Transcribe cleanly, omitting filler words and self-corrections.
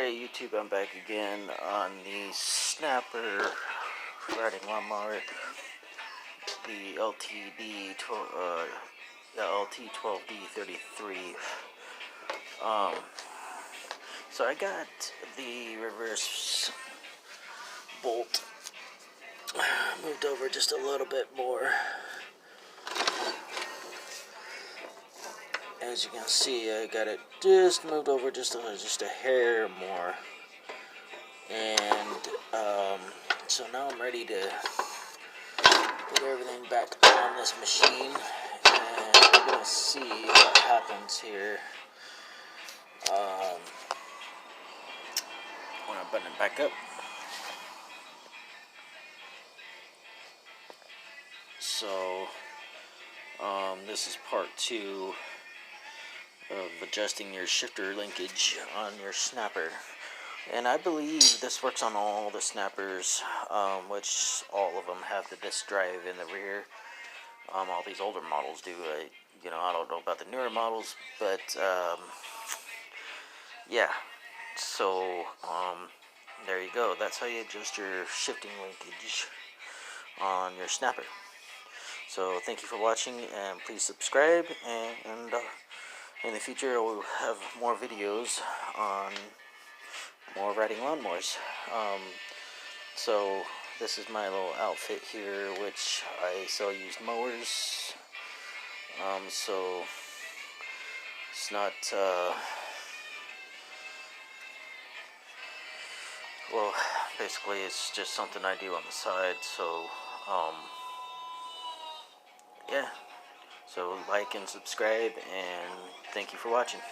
Alright YouTube, I'm back again on the Snapper riding lawnmower, the LT12D33. So I got the reverse bolt moved over just a little bit more. As you can see, I got it just moved over just a hair more, and so now I'm ready to put everything back on this machine, and we're gonna see what happens here when I button it back up. So this is part 2 of adjusting your shifter linkage on your snapper, and I believe this works on all the snappers, which all of them have the disk drive in the rear. All these older models do. I don't know about the newer models, but yeah. So there you go. That's how you adjust your shifting linkage on your snapper. So thank you for watching, and please subscribe, and in the future I will have more videos on more riding lawnmowers. So this is my little outfit here, which I sell used mowers. So it's not well, basically it's just something I do on the side. So yeah, so like and subscribe, and thank you for watching.